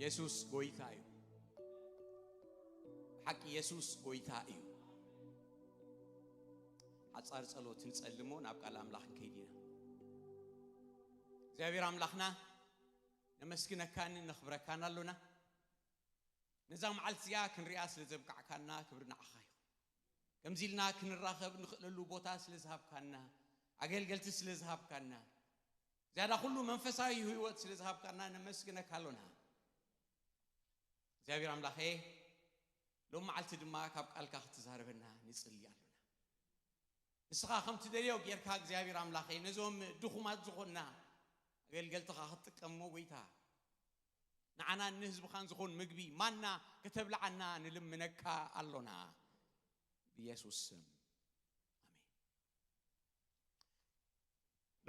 ኢየሱስ ጎይታ እዩ حق ኢየሱስ ጎይታ እዩ አጻር ጸሎት እንጸልሞ ናብ ቃል አምላክ እንከይዲና እግዚአብሔር አምላክና ነመስግነካን ነኽብረካን አለና ነዛ መዓልትያ ክንሪያ ስለዘብቃዕካና ክብርና አኻዩ ከምዚልና ክንራኸብ ንኽእለሉ ቦታ ስለዝሃብካና አገልገልቲ ስለዝሃብካና ዛዳ ሁሉ መንፈሳዊ ህይወት ስለዝሃብካና ነመስግነካለና እግዚአብሔር አምላኬ ሎም መዓልቲ ድማ ካብ ቃልካ ክትዛረበና ንጽልያለና ንስኻ ከምቲ ደልዮ ጌርካ እግዚአብሔር አምላኬ ነዞም ድኹማት ዝኾና አገልገልትኻ ክትጥቀሞ ወይታ ንዓና ንህዝብኻን ዝኾን ምግቢ ማና ከተብልዓና ንልምነካ አለና በኢየሱስ ስም አሜን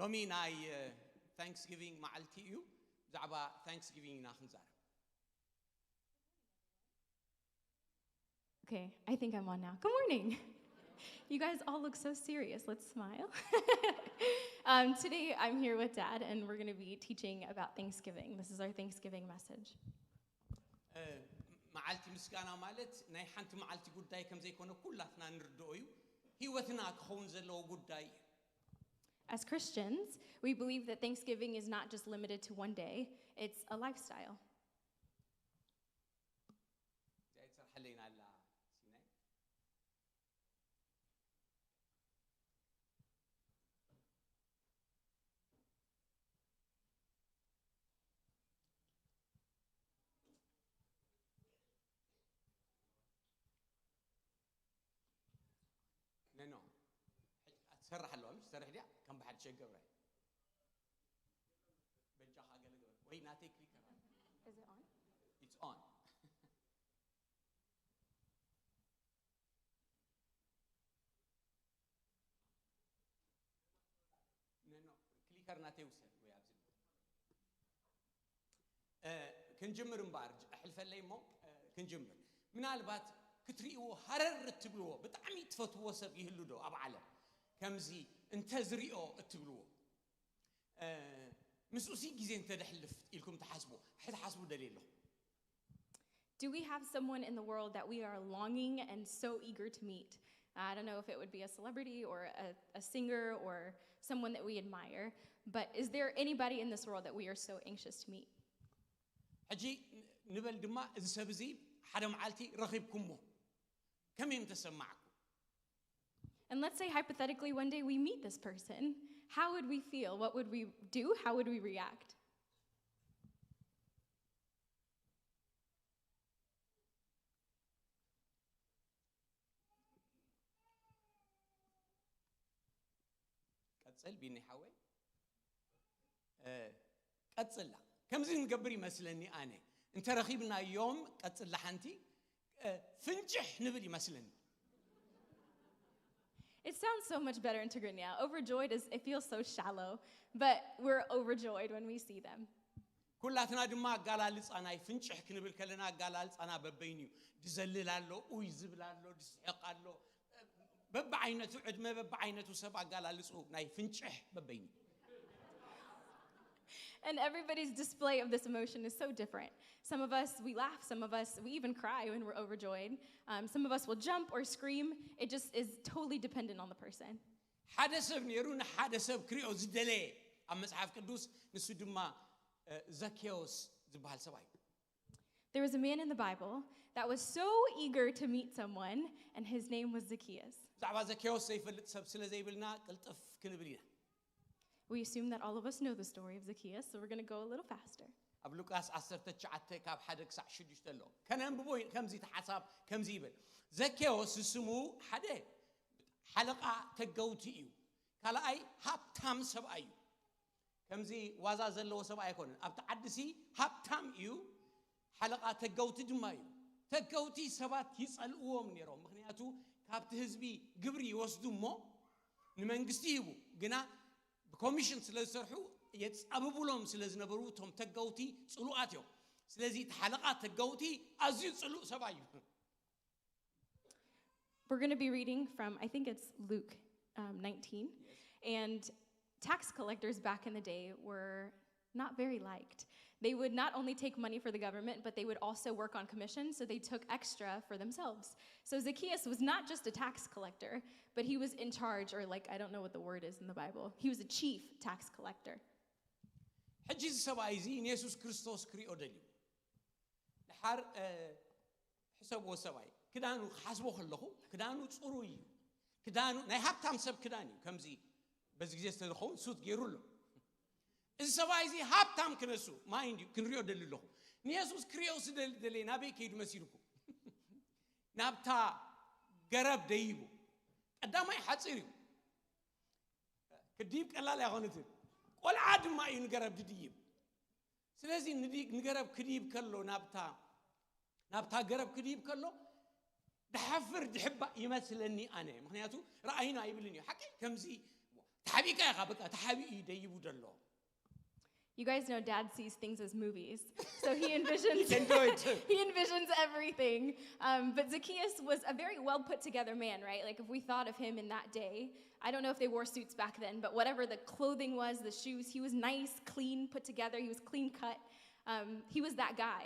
ሎሚ ናይ Thanksgiving መዓልቲ እዩ ዛዕባ Thanksgiving ና ክንዛረብ Okay, I think I'm on now. Good morning. You guys all look so serious. Let's smile. Today I'm here with Dad, and we're going to be teaching about Thanksgiving. This is our Thanksgiving message. መዓልቲ ምስጋና ማለት ናይ ሓንቲ መዓልቲ ጉዳይ ከም ዘይኮነ ኩላትና ንርድኦ እዩ ህይወትና ክኸውን ዘለዎ ጉዳይ As Christians, we believe that Thanksgiving is not just limited to one day, it's a lifestyle. No. سرح له مش سرح لي كم بحد شيء قبره بنجح حاجه قبره وي ناتي كليك Is it on? It's on No كليكر ناتي وصل ويا بزل كنجمر مبارج احلف ليمو كنجمر من البات كتريو حرر تبلو بطعم يتفتو سب يهلو دو اب عالم كمزي انت زريو اتبلو مسوسي غزي انت دحلف لكم تحاسبوا حد حاسبوا دليله Do we have someone in the world that we are longing and so eager to meet? I don't know if it would be a celebrity or a singer or someone that we admire, but is there anybody in this world that we are so anxious to meet? حجي نبل دما اذا سبزي حدا معالتي رخيبكمو كم يمتسمعكم And let's say hypothetically one day we meet this person. How would we feel? What would we do? How would we react? قصل بيني حوي قصل كم زين نقبري مثلني انا انت رخيبنا يوم قصل لحنتي فنجح نبلي مثلني It sounds so much better in Tigrinya. Overjoyed it feels so shallow, but we're overjoyed when we see them. كلاتنا دما قالالص انا فنجح كنبل كلنا قالالص انا ببينيو دزللالو او يزبلالو دسحقالو ببعينتو عدمه ببعينتو سبا قالالصو ناي فنجح ببيني And everybody's display of this emotion is so different. Some of us, we laugh. Some of us, we even cry when we're overjoyed. Some of us will jump or scream. It just is totally dependent on the person. حدث نيرون حدث كريو زدلي أما صحاف كدوس نسودما Zacchaeus زبال سباي There was a man in the Bible that was so eager to meet someone, and his name was Zacchaeus. زعبا Zacchaeus سيفلت سب سلا زي بلنا قلطف كنبلينا We assume that all of us know the story of Zacchaeus, so we're going to go a little faster. أب لوكاس 19 كاب حدك ساعة شديش تلو كان ببوين كم زي تحساب كم زي بل Zacchaeus اسمه حدا حلقة تجوتيو كلا أي هابتام سبأيو كم زي وازازل لو سبأي كونن أب تعدسي هابتام يو حلقة تجوتي دمايو تجوتي سبات يسألوه من يروم مخنياتو كابت هزبي قبري وصدو مو نمنجستيبو جنا بكوميشن سلسرحو يتصاببولهم سلازنبروتهم تجوتي صلواتيو سلازي حلقات تجوتي أزيد صلو سبايو We're going to be reading from, I think it's Luke 19. Yes. And tax collectors back in the day were not very liked. They would not only take money for the government, but they would also work on commission, so they took extra for themselves. So Zacchaeus was not just a tax collector, but he was in charge, or like, I don't know what the word is in the Bible. He was a chief tax collector. حجي سبعي زين يسوع كريستوس كريو دليو لحر حسبوا سبعي كدانو حسبوا خلقو كدانو صروي كدانو ناي هابتام سب كداني كمزي بس جيست لخون سوت غيرولو إذا سبعي زي هابتام كنسو ما عندي كنريو دليلو يسوع كريوس دلي نبي كيد مسيركو نبتا غرب ديبو قدامي حصيريو كديب قلال يغونتي ولا عاد ما ينقرب دديب سلازي نقرب كديب كله نابتا قرب كديب كله دحفر دحبه يمثلني انا مخنياتو راينا يبلني حقي كمزي تحبيك يا خبك تحبي يديبو دلو. You guys know Dad sees things as movies, so he envisions You can do it too. he envisions everything. But Zacchaeus was a very well put together man, right? Like if we thought of him in that day, I don't know if they wore suits back then, but whatever the clothing was, the shoes, he was nice, clean, put together. He was clean cut. He was that guy.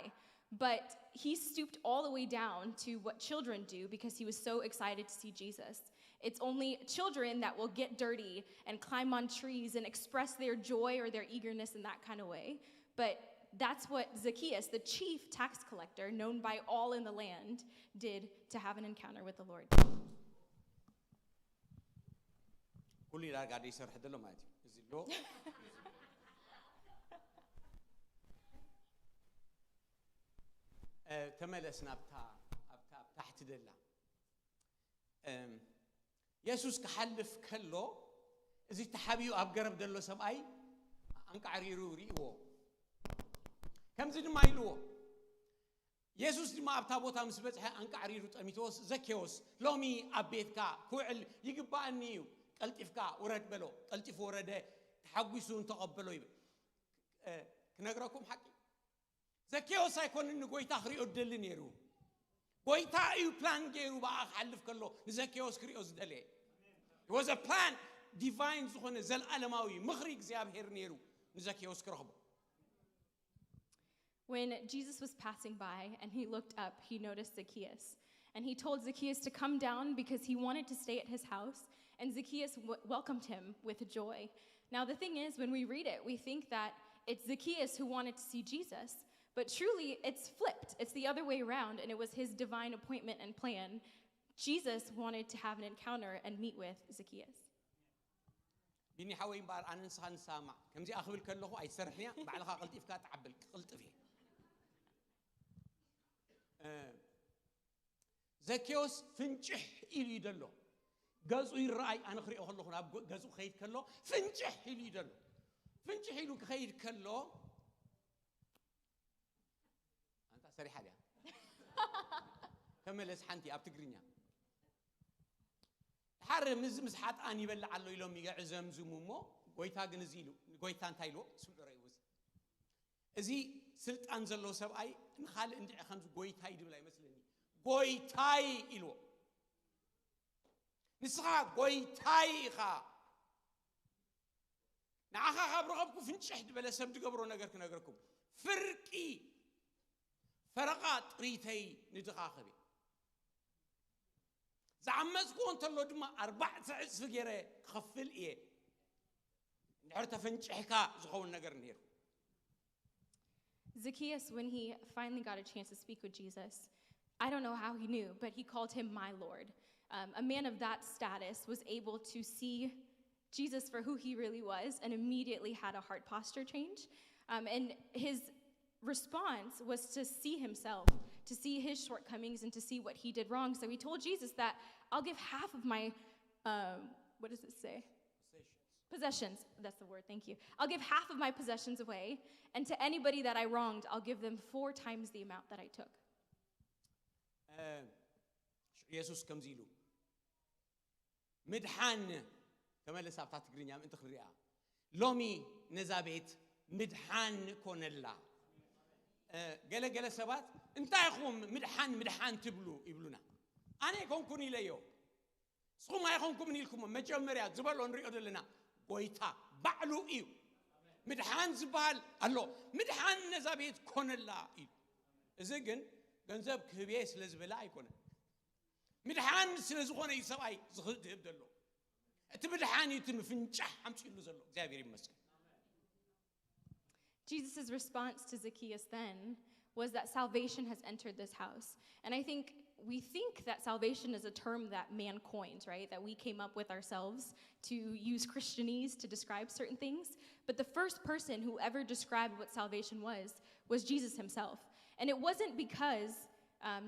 But he stooped all the way down to what children do because he was so excited to see Jesus. It's only children that will get dirty and climb on trees and express their joy or their eagerness in that kind of way. But that's what Zacchaeus, the chief tax collector, known by all in the land, did to have an encounter with the Lord. كل لا قاعد يسرح دلو ماتي زلو تملسنا بتاع تحت دلا يسوع كحلف كله إذا تحبيو أبقرب دلو سبعي أنك عريرو ريو كم زين ما يلو يسوع ما أبتابوتا مسبتها أنك عريرو تأميتوس زكيوس لومي أبيتكا كوعل يجيبا النيو قلتفكا ورد بلو قلتف ورده تحقسون تقبلوا يب كنقراكم حكي زكيوس يكون إنه قوي تخري أدل نيرو قوي تايو بلان جيرو بأخ حلف كله زكيوس كريوس دلي it was a plan divine زخون زل ألماوي مخرج زياب هير نيرو زكيوس كرهبو. When Jesus was passing by and he looked up, he noticed Zacchaeus. And he told Zacchaeus to come down because he wanted to stay at his house. And Zacchaeus welcomed him with joy. Now, the thing is, when we read it, we think that it's Zacchaeus who wanted to see Jesus. But truly, it's flipped. It's the other way around. And it was his divine appointment and plan. Jesus wanted to have an encounter and meet with Zacchaeus. بيني حوين بار أنا إنسان سامع كم زي أخبر كله أي سرحني بعلها قلتي فكات عبل قلت فيه زكيوس فنجح إلي يدلو جازو الرأي أنا خري أقول لكم أب جازو خير كله فنجح إلي يدلو فنجح إلو خير كله أنت سريح عليها كمل إسحنتي أبتقرينيا حرم مسحات أني بلع على يلوم يجا عزم زمومه قويتا جنزيلو قويتان تايلو سمع رأيوز إزي سلت أنزل سبعي نخال عندي خمس قويتاي دي بلاي مثلني قويتاي إلو نسخة قويتاي خا نعخا خبركم فنشحد بلا سبت قبرو نقركم فرقي فرقات ريتي ندخاخبي زعمزكو انت لو دما 4 ساعات فقيره خفل ايه نعرت فنشحكا زخون نقر نير. Zacchaeus, when he finally got a chance to speak with Jesus, I don't know how he knew, but he called him my Lord. A man of that status was able to see Jesus for who he really was and immediately had a heart posture change. And his response was to see himself, to see his shortcomings and to see what he did wrong. So he told Jesus that I'll give half of my, what does it say? Possessions. That's the word, thank you. I'll give half of my possessions away, and to anybody that I wronged, I'll give them 4 times the amount that I took. يسوع كم زيلو مدحان كما لسه بتاعت تقرينيا انت خريعه لومي نزابيت مدحان كونلا قال سبات انت يخوم مدحان تبلو يبلونا انا يكون كوني ليو سخو ما يكون كوني لكم مجمريا زبالو نريو دلنا قويتا بعلو ايو مدحان زبال الله مدحان نزابيت كون الله إذا جن جنزب كبيس لزبلا يكون مدحان سلزخونه يسوي زخد يبدلو تمدحان يتم فنجح حمشي له زلو زابير يمسك. Jesus' response to Zacchaeus then was that salvation has entered this house. And I think we think that salvation is a term that man coined, right? That we came up with ourselves to use Christianese to describe certain things. But the first person who ever described what salvation was Jesus himself. And it wasn't because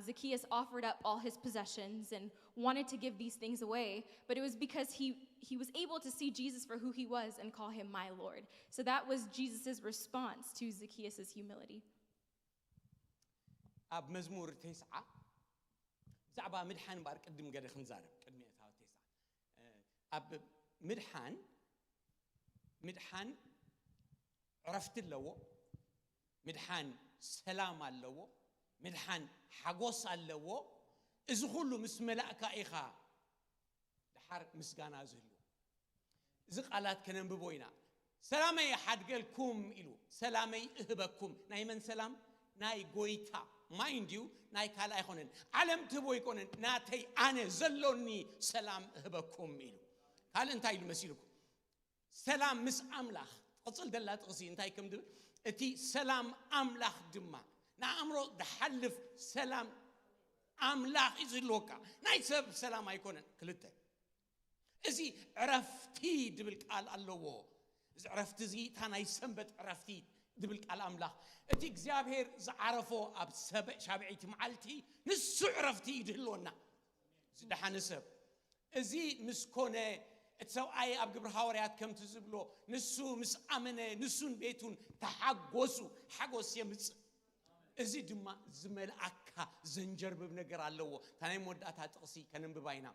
Zacchaeus offered up all his possessions and wanted to give these things away, but it was because he was able to see Jesus for who he was and call him my Lord. So that was Jesus' response to Zacchaeus' humility. أب مزمور 9 زعبا مدحان بارك قدم قد خنزارب قدمي تاو 9 أب مدحان عرفت اللو مدحان سلام اللو مدحان حقوس اللو إذ كله مس ملائكة إخا دحر مسجانا زهلو زق علات كنن ببوينا سلامي حد قالكم إلو سلامي إهبكم نايمن سلام ناي قويتا mind you ناي كالا يخونن علم تبوي يكونن ناتي أنا زلوني سلام إهبكم إلو هل أنتي المسيلكم سلام مس أملاخ أصل دلات غسي أنتي كم دو أتي سلام أملاخ دما نا أمره دحلف سلام أملاخ إزلوكا ناي سبب سلام يكونن كلته إزي عرفتي دبلك قال الله إذا عرفت زي تاناي سنبت عرفتي دبلك على أملاخ أتي إخزابير زعرفو أب سبع شابعيتي معلتي نسو عرفتي يدهلونا زي حنسب إزي مسكونة اتسو آي أب قبر حواريات كم تزبلو نسو مس أمنة نسون بيتون تحقوسو حقوس يمس إزي دما زمل أكا زنجر ببنقر الله تاناي موداتها تقصي كنن بباينا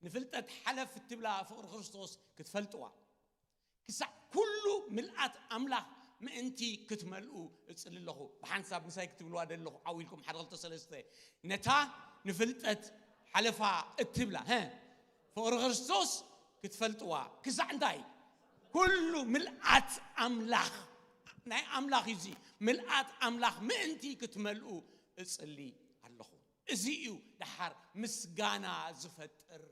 نفلتت حلف التبلا فوق خريستوس كتفلتوا كسع كله ملأت أملاخ ما أنتي كتملؤوا تصل الله بحنساب مساي كتبلوا هذا الله عويلكم حرقت سلسته نتا نفلتت حلفها التبلا ها فوق خريستوس كتفلتوا كسع عنداي كله ملأت أملاخ ناي أملاخ يزي ملأت أملاخ ما أنتي كتملؤوا تصلي الله إزيو دحر مسجانا زفتر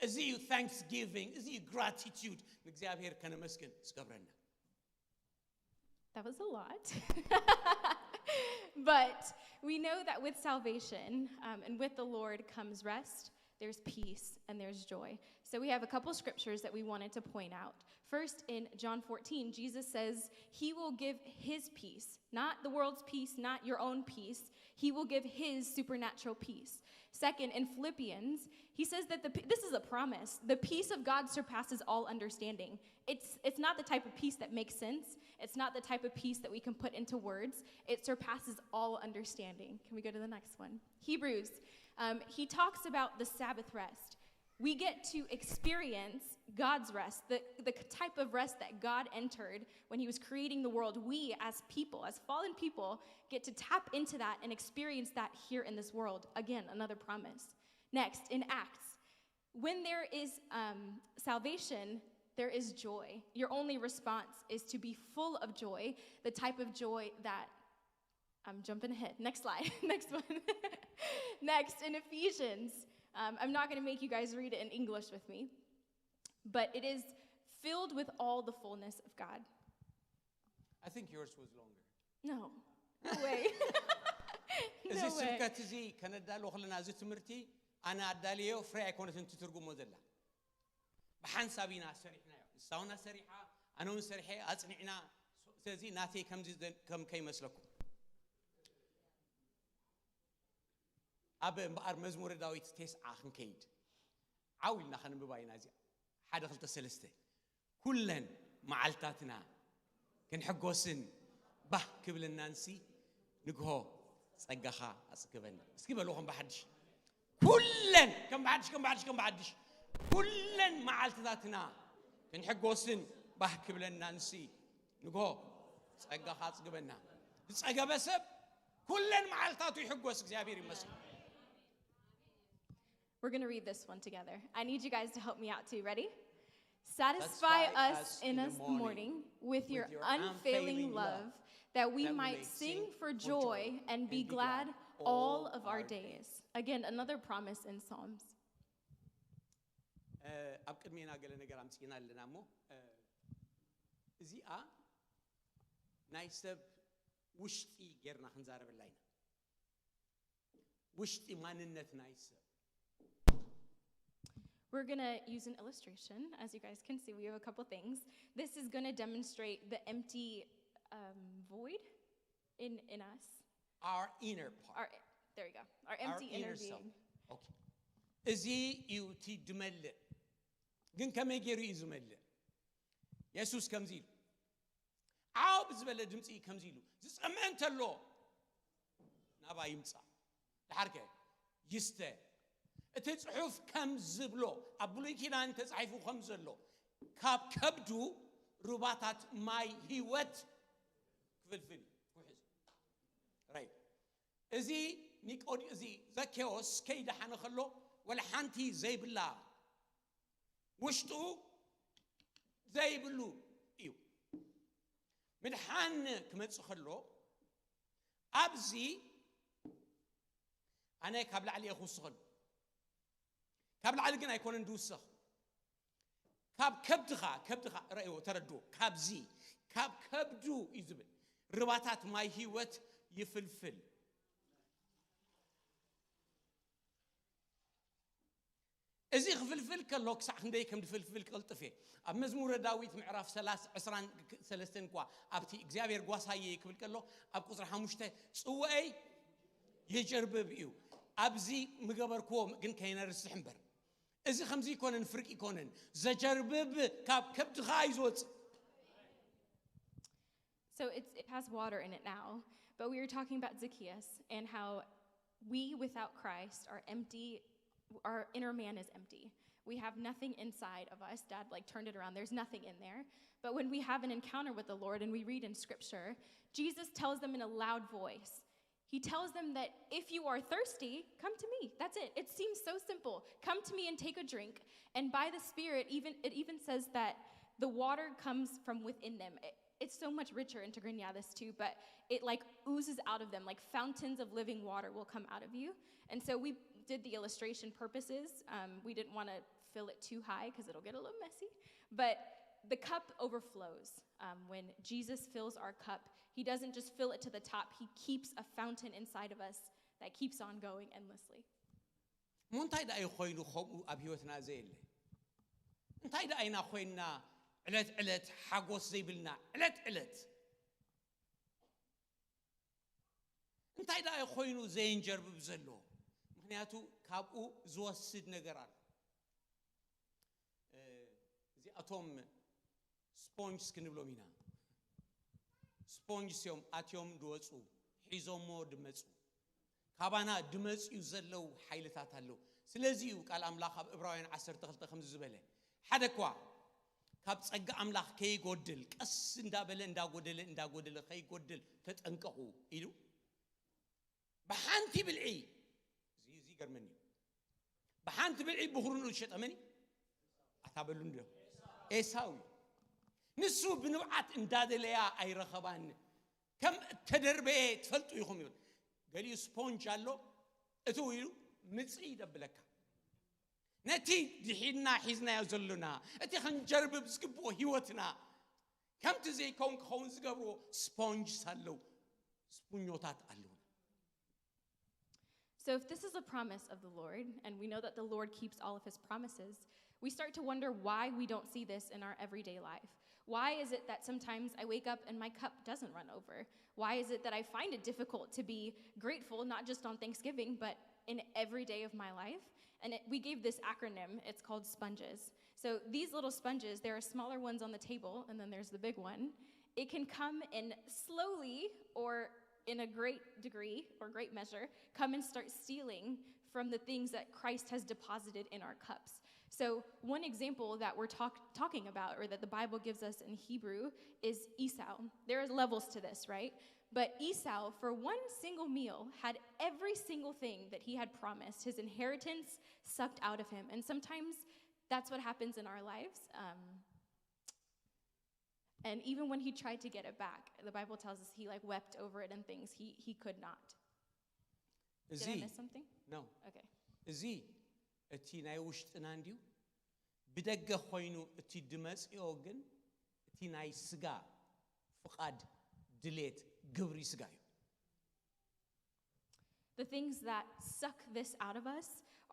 إزيو thanksgiving إزيو gratitude نجزاب هير كنا مسكن سكبرنا. That was a lot. But we know that with salvation and with the Lord comes rest, there's peace, and there's joy. So we have a couple scriptures that we wanted to point out. First, in John 14, Jesus says he will give his peace, not the world's peace, not your own peace. He will give his supernatural peace. Second, in Philippians, he says that this is a promise. The peace of God surpasses all understanding. It's not the type of peace that makes sense. It's not the type of peace that we can put into words. It surpasses all understanding. Can we go to the next one? Hebrews, he talks about the Sabbath rest. We get to experience God's rest, the type of rest that God entered when he was creating the world. We as people, as fallen people, get to tap into that and experience that here in this world. Again, another promise. Next, in Acts, when there is salvation, there is joy. Your only response is to be full of joy, the type of joy that, I'm jumping ahead. Next slide, next one. Next, in Ephesians, I'm not going to make you guys read it in English with me, but it is filled with all the fullness of God. I think yours was longer. No way. إذا سبكت زي كان دالو خلنا زي تمرتي أنا داليو فري كونت أنت ترجموا ذلا بحن سابينا سريحنا ساونا سريحة أنا ونسريحة أصنعنا سزي ناتي كم كي مسلكم أب بقر مزمور داويت تيس آخن كيد عاولنا خلنا بباينا زي حدا خلت سلسته كلن معلتاتنا كن حقوسن به قبل النانسي نقهو صقخا أسكبنا اسكبلوهم بحدش كلن كم بعدش كلن معلتاتنا كن حقوسن به قبل النانسي نقهو صقخا أسكبنا صقا بسب كلن معلتاتو يحقوس እግዚአብሔር ይመስገን. We're going to read this one together. I need you guys to help me out too. Ready? Satisfy us in the morning with your unfailing love, that we might sing for joy and be glad all of our days. Again, another promise in Psalms. ኣብ ቅድሜና ገለ ነገር ኣምፂና ኣለና እሞ እዚኣ ናይ ሰብ ውሽጢ ጌርና ክንዛረበላ ኢና ውሽጢ ማንነት ናይ ሰብ We're going to use an illustration. As you guys can see, we have a couple things. This is going to demonstrate the empty void in us. Our inner part. There you go. Our empty inner being. Okay. እዚህ እዩ እቲ ድመልእ ግን ከመይ ገይሩ እዩ ዝመልእ ኢየሱስ ከምዚ ኢሉ ዓው ብዝበለ ድምፂ ከምዚ ኢሉ ዝፀምዐ እንተሎ ናባ ይምፃ ድሓርከ ይስተ እቲ ጽሑፍ ከም ዝብሎ ኣብ ብሉይ ኪዳን ተጻሒፉ ከም ዘሎ ካብ ከብዱ ሩባታት ማይ ህይወት ክፍልፍል ኩሕዝ ራይት እዚ እዚ ዘኬዎስ ከይደሓነ ከሎ ወላ ሓንቲ ዘይብላ ውሽጡ ዘይብሉ እዩ ምድሓን ክመጽእ ከሎ ኣብዚ ኣነ ካብ ላዕሊ ይኹስኸሉ ካብ ላዕሊ ግን ኣይኮነን ድውስኽ ካብ ከብድኻ ረእዮ ተረድዎ ካብዚ ካብ ከብዱ እዩ ዝብል ርባታት ማይ ህይወት ይፍልፍል እዚ ክፍልፍል ከሎ ክሳዕ ክንደይ ከም ድፍልፍል ቅልጥፍ እየ ኣብ መዝሙረ ዳዊት ምዕራፍ 23 እንኳ ኣብቲ እግዚኣብሔር ጓሳየ ክብል ከሎ ኣብ ቁፅሪ 5 ጽዋኤይ ይጀርብብ እዩ ኣብዚ ምገበርክዎ ግን ከይነርስሕ እምበር እዚ ከምዚ ይኮነን ፍርቂ ይኮነን ዘጀርብብ ካብ ከብድኻ ይዝወፅእ So it has water in it now, but we were talking about Zacchaeus and how we without Christ are empty. Our inner man is empty. We have nothing inside of us. Dad turned it around. There's nothing in there. But when we have an encounter with the Lord and we read in scripture, Jesus tells them in a loud voice. He tells them that if you are thirsty, come to me. That's it. It seems so simple. Come to me and take a drink. And by the Spirit, it even says that the water comes from within them. It's so much richer in Tigrinyadis too, but it oozes out of them. Like fountains of living water will come out of you. And so we did the illustration purposes. We didn't want to fill it too high because it'll get a little messy. But the cup overflows. When Jesus fills our cup, he doesn't just fill it to the top. He keeps a fountain inside of us that keeps on going endlessly. እንታይ ዳ ይኾይኑ ከምኡ ኣብ ህይወትና ዘየለ እንታይ ዳ ኣይና ኮይና ዕለት ሓጎስ ዘይብልና ዕለት እንታይ ዳ ይኾይኑ ዘይንጀርብብ ዘሎ ምክንያቱ ካብኡ ዝወስድ ነገር አለ እዚኣቶም ስፖንጅ ክንብሎም ኢና ስፖንጅ ሲዮም ኣትዮም ድወፁ ሒዞሞ ድመፁ ካባና ድመፅዩ ዘለው ሓይልታት ኣለው ስለዚህ ቃል አምላክ ኣብ ዕብራውያን 12 ከም ዝበለ ሓደ እኳ ካብ ጸጋ አምላክ ከይጎድል ቀስ እንዳጎደለ ከይጎድል ተጠንቀቁ ኢሉ በሓንቲ ብልዒ እዚ ገርመኒ በሓንቲ ብልዒ ብኽሩን ሸጠመኒ ኣታበሉ እንዶ ኤሳው ንሱ ብንብዓት እንዳደለያ ኣይረኸባን ከም ተደርበየ ትፈልጡ ይኹም ይብል ገሊዩ ስፖንጅ አሎ እቱ ኢሉ ምጽ ይደብለካ ነቲ ድሒና ሒዝና ያዘሉና እቲ ክንጀርብብ ዝግብኦ ህይወትና ከምቲ ዘይኮን ክኸውን ዝገብሮ ስፖንጅ ሳለው ስፑኞታት አሉና So if this is a promise of the Lord, and we know that the Lord keeps all of his promises, we start to wonder why we don't see this in our everyday life. Why is it that sometimes I wake up and my cup doesn't run over? Why is it that I find it difficult to be grateful, not just on Thanksgiving, but in every day of my life? And we gave this acronym. It's called SPONGES. So these little sponges, there are smaller ones on the table, and then there's the big one. It can come in slowly or in a great degree or great measure, come and start stealing from the things that Christ has deposited in our cups. So one example that we're talking about, or that the Bible gives us in Hebrew, is Esau. There are levels to this, right? But Esau, for one single meal, had every single thing that he had promised, his inheritance, sucked out of him. And sometimes that's what happens in our lives. And even when he tried to get it back, the Bible tells us he like wept over it and things. He could not. Did I miss something? No. Okay. እዚ እቲ ናይ ውሽጥና እንዲሁ ብደገ ኮይኑ እቲ ድመጽዮ ግን እቲ ናይ ስጋ ፍቃድ ድሌት ግብሪ ስጋ እዩ The things that suck this out of us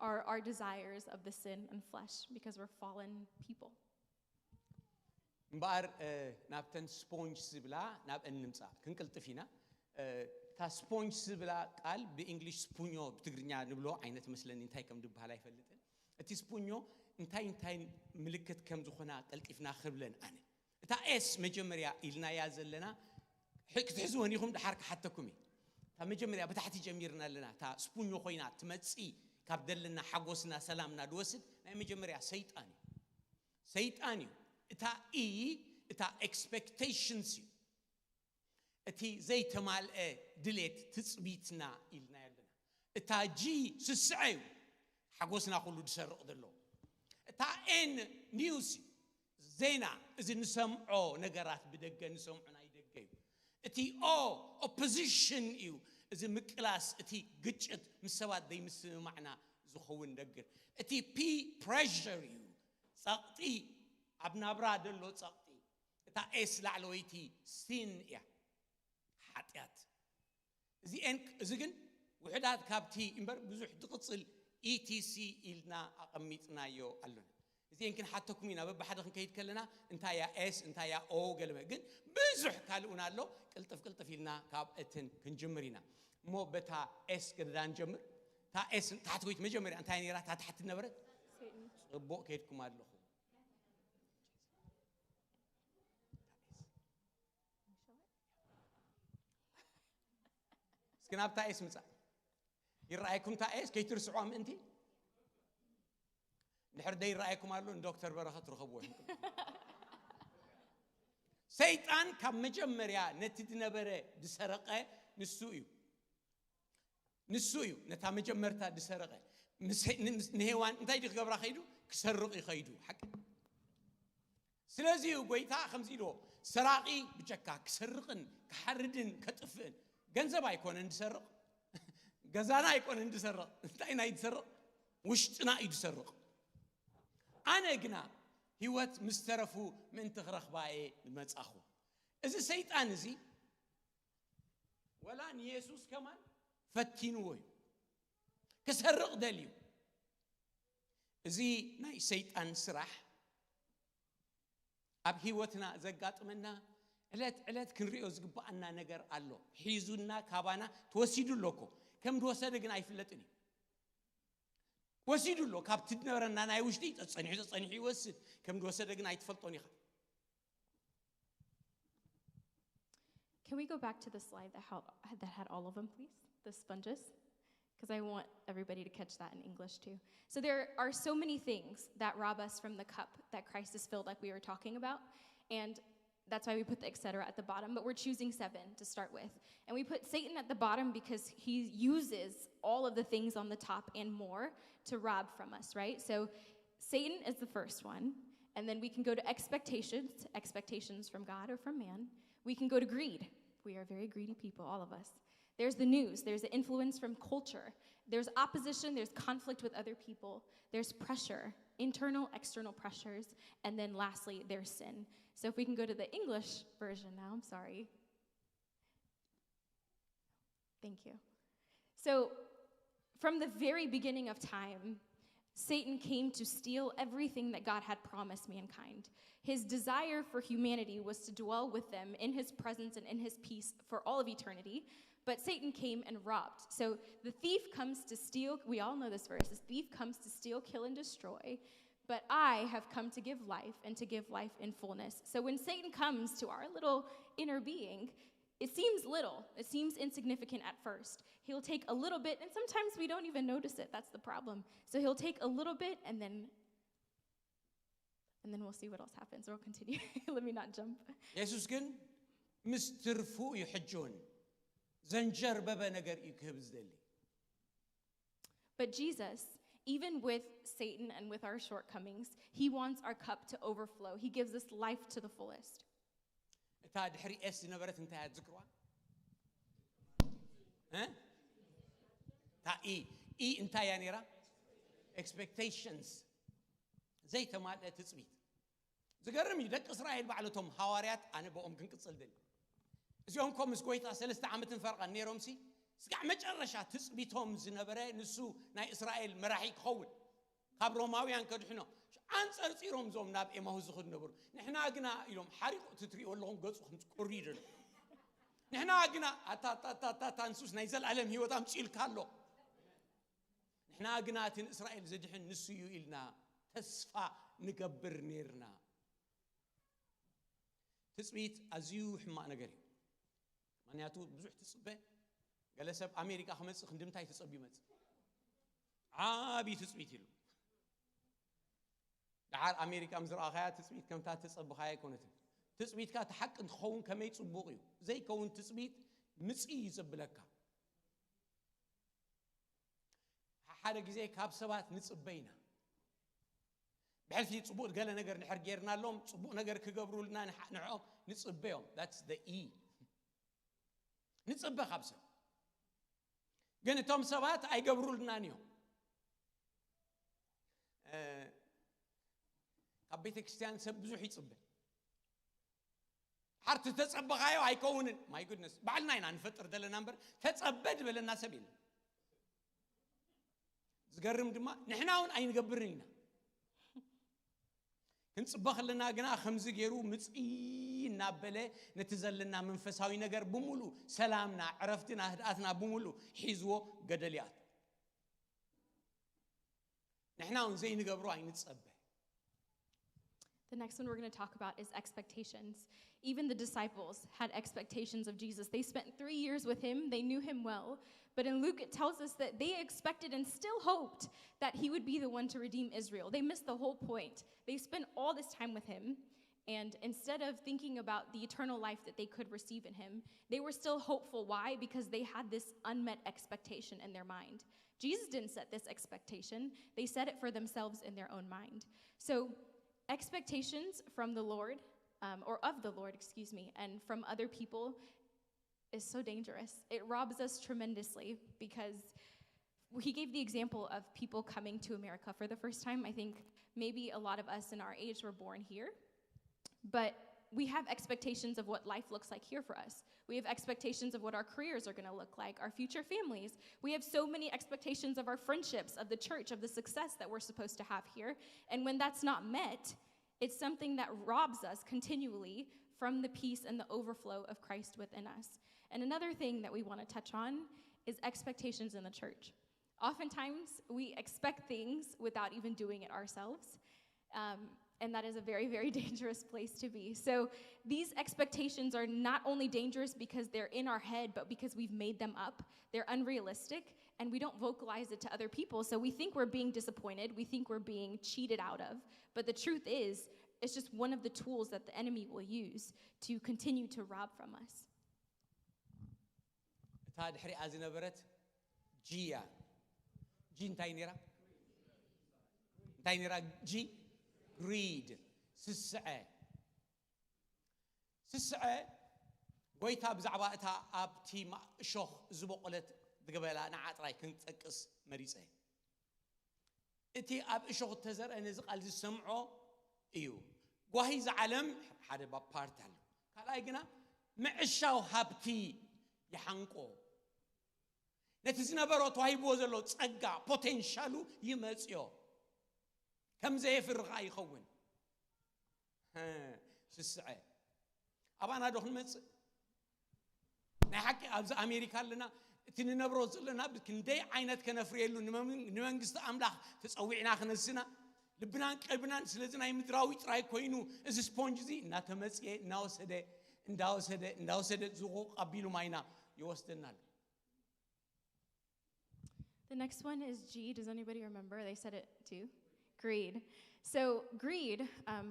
are our desires of the sin and flesh because we're fallen people. እምበር ናብተን ስፖንጅ ስብላ ናብ እንምጻ ክንቅልጥፊና ታ ስፖንጅ ስብላ ቃል በእንግሊሽ ስፑኞ በትግርኛ ንብሎ አይነት መስለኒ እንታይ ከም ድባል አይፈልጥን እቲ ስፑኞ እንታይ ምልክት ከም ዝኾና ቀልጢፍና ክብለን አነ እታ ኤስ መጀመሪያ ኢልና ያዘለና ክትሕዝወን ይኹም ድሓር ከሓተኩም ታ መጀመሪያ በታሕቲ ጀሚርና ለና ታ ስፑኞ ኮይና ትመጽ ካብ ደለና ሓጎስና ሰላምና ድወስድ ናይ መጀመሪያ ሰይጣን እዩ እታ እታ expectations እቲ ዘይተማልአ ድሌት ትጽቢትና ኢልና ያለና እታ ጂ ስስዐዩ ሓጎስና ሁሉ ድሰርቕ ደሎ እታ ኤን ኒውስ ዜና እዚ ንሰምዖ ነገራት ብደገ ንሰምዖና ይደገዩ እቲ ኦፖዚሽን እዩ እዚ ምቅላስ እቲ ግጭት ምሰባት ዘይምስማዕና ዝኸውን ነገር እቲ ፒ ፕሬሸር እዩ ጸቕጢ ኣብናብራ ደሎ ጸቕጢ እታ ኤስ ላዕለወይቲ ሲን እያ ኃጢአት እዚ ግን ውሕዳት ካብቲ እምበር ብዙሕ ድቅጽል ኢቲሲ ኢልና አቀሚጥናዮ አለና እዚን ግን ሓተኩም ኢና በባሓደ ክንከይድ ከለና እንታያ ኤስ እንታያ ኦ ገለመ ግን ብዙሕ ካልኡና አሎ ቅልጥፍ ኢልና ካብ እትን ክንጀምር ኢና ሞ በታ ኤስ ገዳን ጀምር ታ ኤስ ታሕት ኮይት መጀመሪያ እንታይ ነራ ታሕት ነበረት ጽቦ ከይድኩም ኣለኹ سكناب تايس مسا يرأيكم تايس كي ترسعوا من أنتي نحر داير رأيكم قالوا دكتور برخت رخبوه سيطان كم مجمريا نتدنا بره دسرقة نسويو نتا مجمرتا دسرقة نهوان انتاي دي خبر خيدو كسرق يخيدو حق سلازيو قويتا خمسيلو سراقي بجكا كسرقن كحردن كطفن ገንዘብ አይኮን እንድሰርቅ ገዛና አይኮን እንድሰርቅ እንታይና ይድሰርቅ ውሽጥና ይድሰርቅ አነ ግና ህይወት ምስተረፉ ምን ተخرخባኤ መጻኹ እዚ ሰይጣን እዚ ወላን ኢየሱስ ከማን ፈቲኑ ወይ ከሰርቅ ደልዩ እዚ ናይ ሰይጣን ስራሕ ኣብ ህይወትና ዘጋጥመና ዕለት ክንሪኦ ዝግባአና ነገር አሎ ሒዙና ካባና ተወሲዱሎኮ ከም ድወሰደ ግን አይፍለጥኒ ወሲዱሎ ካብ ትድነበረና ናይ ውሽጢ ጸኒሑ ይወስድ ከም ድወሰደ ግን አይትፈልጦን ይኻ Can we go back to the slide that had all of them please the sponges because I want everybody to catch that in English too so there are so many things that rob us from the cup that Christ is filled like we were talking about and that's why we put the etc. at the bottom, but we're choosing 7 to start with. And we put Satan at the bottom because he uses all of the things on the top and more to rob from us, right? So Satan is the first one. And then we can go to expectations from God or from man. We can go to greed. We are very greedy people, all of us. There's the news. There's the influence from culture. There's opposition. There's conflict with other people. There's pressure, internal, external pressures. And then lastly, there's sin. So if we can go to the English version now, I'm sorry. Thank you. So from the very beginning of time, Satan came to steal everything that God had promised mankind. His desire for humanity was to dwell with them in his presence and in his peace for all of eternity. But Satan came and robbed. So the thief comes to steal. We all know this verse. The thief comes to steal, kill, and destroy. But I have come to give life and to give life in fullness. So when Satan comes to our little inner being, it seems little. It seems insignificant at first. He'll take a little bit, and sometimes we don't even notice it. That's the problem. So he'll take a little bit, and then we'll see what else happens. We'll continue. Let me not jump. Jesus ግን ምስትርፉ ይሕጆን ዘንጀር በበነገር ይክብዝ ደሊ But Jesus, even with Satan and with our shortcomings, he wants our cup to overflow. He gives us life to the fullest. እታ ድሕሪ ኤስ ዝነበረት እንታይ እያ ትዝክርዋ? تا اي እንታይ እያ ነይራ? expectations ዘይተማልአ ትፅቢት ዝገርም እዩ። ደቂ እስራኤል ባዕለቶም ሐዋርያት ኣነ በኦም ክንቅፅል ደሊ እዚኦም ኮ ምስ ጎይታ 3 ዓመትን ፈርቀን ነይሮም ሲ ስጋዕ መጨረሻ ትፅቢቶም ዝነበረ ንሱ ናይ እስራኤል መራሒ ክኸውን ካብ ሮማውያን ከድሕኖ አንጸርጺሮም ዞም ናብ ኤማሁ ዝኽድ ነበሩ። ንሕና ግና ኢሎም ሓሪቁ ትትሪኦ ኣለኹም ገጹኹም ቁሪድ ኣሎ ንሕና ግና ታንሱስ ናይ ዘለዓለም ህይወት ኣምጪልካ ኣሎ ንሕና ግና ትን እስራኤል ዘድሕን ንሱ እዩ ኢልና ተስፋ ንገብር ነርና። ትፅቢት ኣዝዩ ሕማቕ ነገር እዩ። ምክንያቱ ብዙሕ ትፅበ ገለ ሰብ ኣሜሪካ ክመፅእ ክንድምታይ ትፀቢ ይመፅእ ዓብዪ ትፅቢት ኢሉ دعال أمريكا مزرعة خيات تثبيت كم تتصب خيات كونتن تثبيت كات حق أنت خون كم يتصبوقيو زي كون تثبيت مسئي يزبلك حدا جزء كاب سبات نتصبينا بحال في تصبوق قال نقدر نحرجيرنا لهم تصبوق نقدر كجبروا لنا نعوم نتصبيهم that's the E نتصبى خبسة قلنا توم سبات أي جبروا لنا نيوم أبيت كريستيان سب بزوح يتصبى حرت تتصبى غايو هيكونن ماي جودنس بعلنا هنا نفتر دل نمبر تتصبى دبل الناس سبيل زقرم دما نحناون أين جبرينا كنتصبى خلنا جنا خمس جيرو متسئين نابله نتزلنا من فساوي نجر بمولو سلامنا عرفتنا هدأتنا بمولو حيزو قدليات نحناون زي نجبرو أين نتصبى. The next one we're going to talk about is expectations. Even the disciples had expectations of Jesus. They spent 3 years with him. They knew him well. But in Luke, it tells us that they expected and still hoped that he would be the one to redeem Israel. They missed the whole point. They spent all this time with him. And instead of thinking about the eternal life that they could receive in him, they were still hopeful. Why? Because they had this unmet expectation in their mind. Jesus didn't set this expectation. They set it for themselves in their own mind. So expectations from the Lord, or of the Lord, excuse me, and from other people is so dangerous. It robs us tremendously because he gave the example of people coming to America for the first time. I think maybe a lot of us in our age were born here, but we have expectations of what life looks like here for us. We have expectations of what our careers are going to look like, our future families. We have so many expectations of our friendships, of the church, of the success that we're supposed to have here. And when that's not met, it's something that robs us continually from the peace and the overflow of Christ within us. And another thing that we want to touch on is expectations in the church. Oftentimes, we expect things without even doing it ourselves. And that is a very, very dangerous place to be. So these expectations are not only dangerous because they're in our head, but because we've made them up. They're unrealistic, and we don't vocalize it to other people. So we think we're being disappointed. We think we're being cheated out of. But the truth is, it's just one of the tools that the enemy will use to continue to rob from us. تاد حري أزنا برت جيا جين تاينيرا جي greed سسعة قويتها بزعباتها أبتي ما شخ زبقلت دقبلها نعات راي كنت أكس مريسة إتي أب شخ تزر أنا زقال سمعه إيو وهي زعلم حدا ببارتل كلا يجنا معشوا هبتي يحنقو نتزنا برات وهي بوزلو تسقع potentialu يمسيو كم زي فرغا يخون سسعة أبانا دخل مس نحكي أبز أمريكا لنا تنبروز لنا بكندي عينات كنفريلو نمنجست أملاح تسوينا خنسنا لبنان سلزنا يمدراوي تراي كوينو إز سبونجزي ناتمسيه ناوسده زوق قبيلو ماينا يوستنا. The next one is G. Does anybody remember? They said it too. Greed. So greed,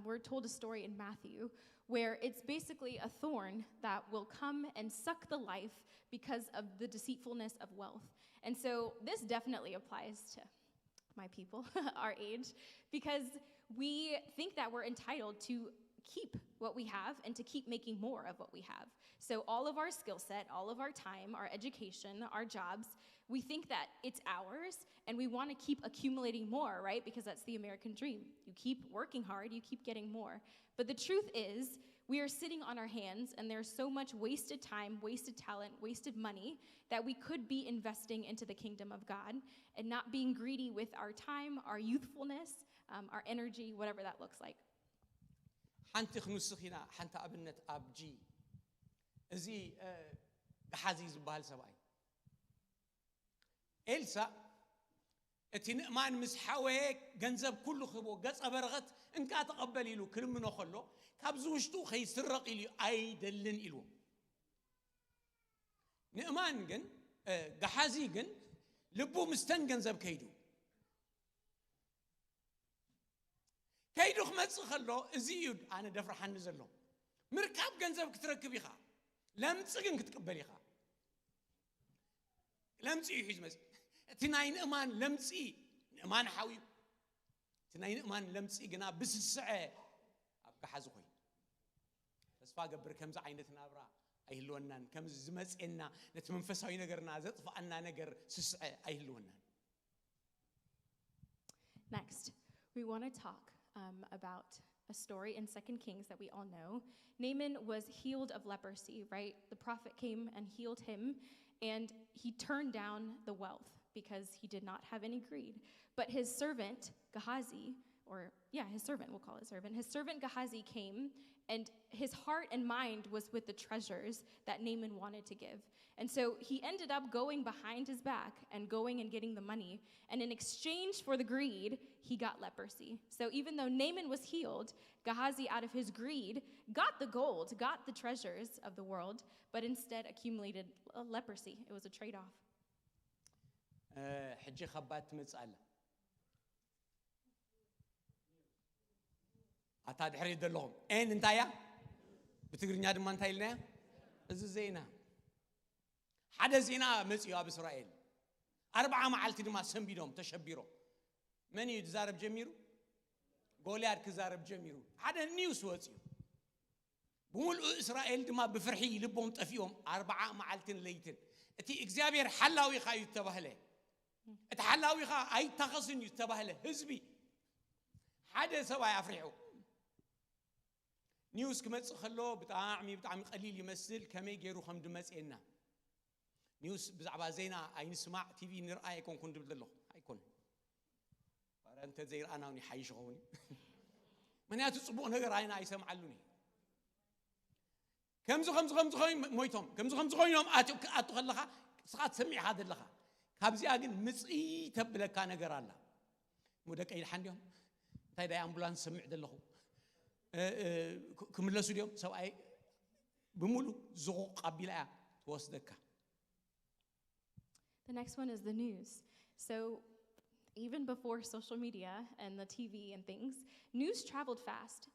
we're told a story in Matthew where it's basically a thorn that will come and suck the life because of the deceitfulness of wealth. And so this definitely applies to my people, our age, because we think that we're entitled to keep what we have and to keep making more of what we have. So all of our skill set, all of our time, our education, our jobs, we think that it's ours and we want to keep accumulating more, right? Because that's the American dream. You keep working hard, you keep getting more. But the truth is, we are sitting on our hands and there's so much wasted time, wasted talent, wasted money that we could be investing into the kingdom of God and not being greedy with our time, our youthfulness, our energy, whatever that looks like. حنت خنوسخينا حنت أبنت أبجي زي جحازي زبال سباي إلسا اتنقمان مسحويك جنزب كله خبو جس أبرغت إنك أتقبل له كل منو خلو كابزوشتو خيسرق إلي أي دلن إلو نقمان جن جحازي جن لبو مستن جنزب كيدو كيدو خمس خلو زيود أنا دفر حنزل له مركب جنزب كتركب يخا لم تسجن كتقبل يخا لم تسي حجمز تناين أمان لم تسي أمان حاوي تناين أمان لم تسي جنا بس الساعة أبقى حزقي تسفا قبر كم زعينتنا برا أيهلونن كم زمز إننا نتمنفسها ينقرنا زطفا أننا نقر سسعة أيهلونن. Next, we want to talk about a story in 2 Kings that we all know. Naaman was healed of leprosy, right? The prophet came and healed him, and he turned down the wealth because he did not have any greed. But his servant, Gehazi, his servant, we'll call it servant. His servant Gehazi came, and his heart and mind was with the treasures that Naaman wanted to give. And so he ended up going behind his back and going and getting the money. And in exchange for the greed, he got leprosy. So even though Naaman was healed, Gehazi, out of his greed, got the gold, got the treasures of the world, but instead accumulated leprosy. It was a trade-off. حجي خبات مسألة أتاد حريد اللهم أين انتايا بتقرني هذا ما انتاي لنا زينا حدا زينا مسيو أبو إسرائيل 4 معلت دما سنبيدهم تشبيرو من يتزارب جميرو قوليار كزارب جميرو حدا نيوس واتيو بقول إسرائيل دما بفرحي لبهم طفيهم 4 معلتين ليتن أتي إكزابير حلاوي خاي يتبهله اتحلاوي خا أي تخصن يتبهله هزبي حدا سوا يفرحوا نيوس كمتص خلو بطعمي قليل يمثل كما يجيرو خمد مسئنا نيوس بزعبا زينا أي نسمع تي في نرأي يكون كنت بدله هيكون فأنت زير أنا وني حيشغوني من يا تصبوا نجر عينا يسمعلوني كم زو خم مويتهم كم زو خم يوم أتو خلها سقط سمع هذا اللخا كابزي أجن مسئي تبلا كان نجر الله مودك أي حنيهم تايدا أمبولانس سمع دلهم كم الله سوديوم سواء بمولو زوق قبيلة توصدك. The next one is the news. So even before social media and the TV and things, news traveled fast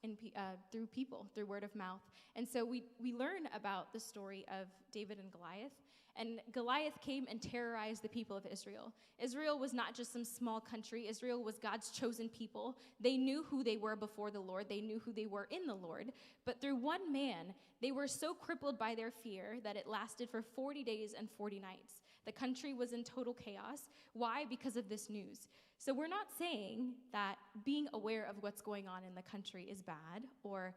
through people, through word of mouth. And so we learn about the story of David and Goliath. And Goliath came and terrorized the people of Israel. Israel was not just some small country. Israel was God's chosen people. They knew who they were before the Lord. They knew who they were in the Lord. But through one man, they were so crippled by their fear that it lasted for 40 days and 40 nights. The country was in total chaos. Why? Because of this news. So we're not saying that being aware of what's going on in the country is bad, or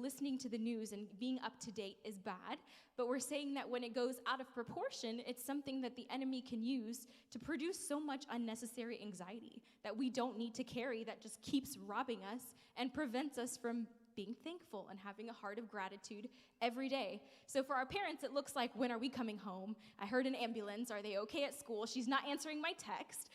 listening to the news and being up to date is bad, but we're saying that when it goes out of proportion, it's something that the enemy can use to produce so much unnecessary anxiety that we don't need to carry, that just keeps robbing us and prevents us from being thankful and having a heart of gratitude every day. So for our parents, it looks like, when are we coming home? I heard an ambulance. Are they okay at school? She's not answering my text.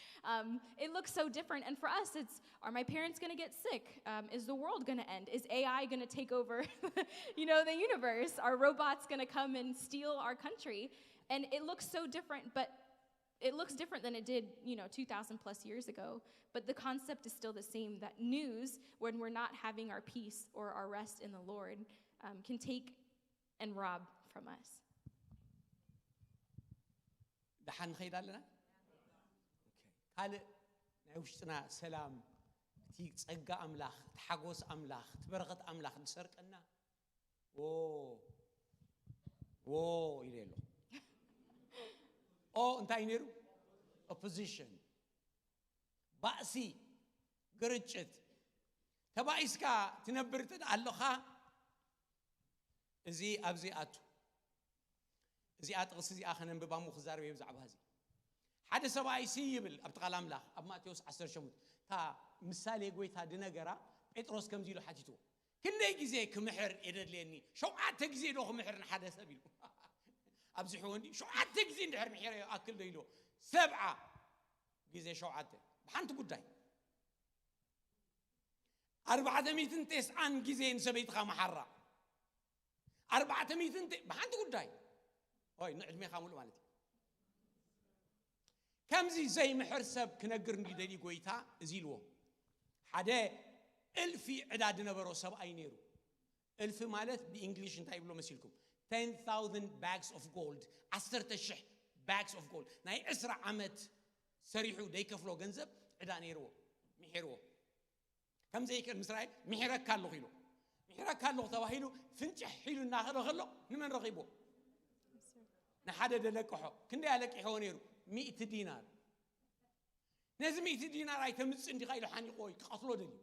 It looks so different. And for us, it's, are my parents going to get sick? Is the world going to end? Is AI going to take over, the universe? Are robots going to come and steal our country? And it looks so different, but it looks different than it did, 2,000 plus years ago. But the concept is still the same, that news, when we're not having our peace or our rest in the Lord, can take and rob from us. دحن خير لنا. Okay. قال ناوشتنا سلام تي تصقى أملاخ تحقوس أملاخ تبرغت أملاخ نسرقنا يليلو أنت ينيرو opposition بأسي قرجت تبايسكا تنبرت علوخا زي أبزي أتو زي أتغس زي آخنا ببامو خزار ويبزع بهذي حدا سباي سيبل أبتقال أملاخ أب ماتيوس 10 شموت تا مثالي قوي تا ديناغرا بيتروس كم زيلو حاجتو كني جزي كمحر إدر ليني شو عاد تجزي لو كمحر حدا سبيلو أبزي حوندي شو عاد تجزي نحر محير أكل ديلو 7 جزي شو عاد بحنت قداي 409 جزين سبيت خام حرة 400 بحنت قداي هاي نعدمي خامل مالتي كم زي محرسب كنقر نديلي قويتا زيلو حدا ألفي عداد نبرو سب أينيرو ألف مالت بإنجليش انتاي بلو مسيلكم 10,000 bags of gold 10,000 bags of gold ناي أسرع عمت سريحو ديكفلو جنزب عدانيرو محيرو كم زي كان مسرائيل محيرك كان لغيلو محيرك كان لغ تواهيلو فنجح حيلو ناخر غلو نمن رغيبو نحدد لكحو كندي عليك يحونيرو 100 دينار نزي 100 دينار اي تمص اندي قايلو حاني قوي قتلو دلي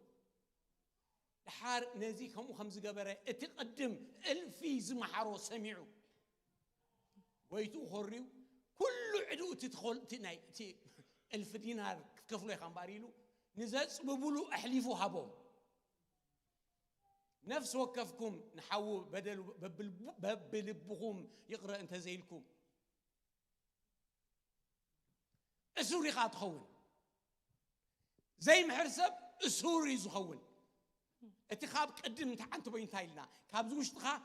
حار نزي كم خمس جبره اتقدم الفي زمحرو سمعوا ويتو خريو كل عدو تدخل تناي تي 1000 دينار كفلو يخمباريلو نزاز ببلو احليفو هابوم نفس وكفكم نحو بدل ببلبهم يقرا انت زيلكم اسوري قاعد تخون زي محرسب اسوري زخون اتخاب قدم انت بين تايلنا كاب زوشتخا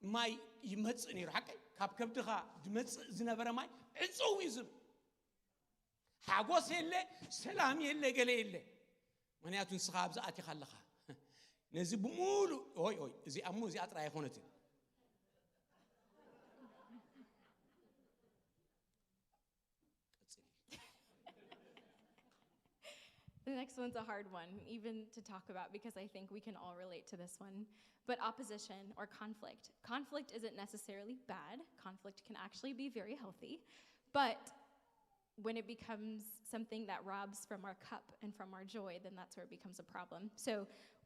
ماي يمص نيرو حقي كاب كبدخا دمص زنبره ماي عصو يزم حاغوس يله سلام يله قله يله منياتون سخاب زاتي خلخا نزي بمولو اوي زي امو زي اطرا يخونتي The next one's a hard one, even to talk about, because I think we can all relate to this one. But opposition or conflict. Conflict isn't necessarily bad. Conflict can actually be very healthy. But when it becomes something that robs from our cup and from our joy, then that's where it becomes a problem. So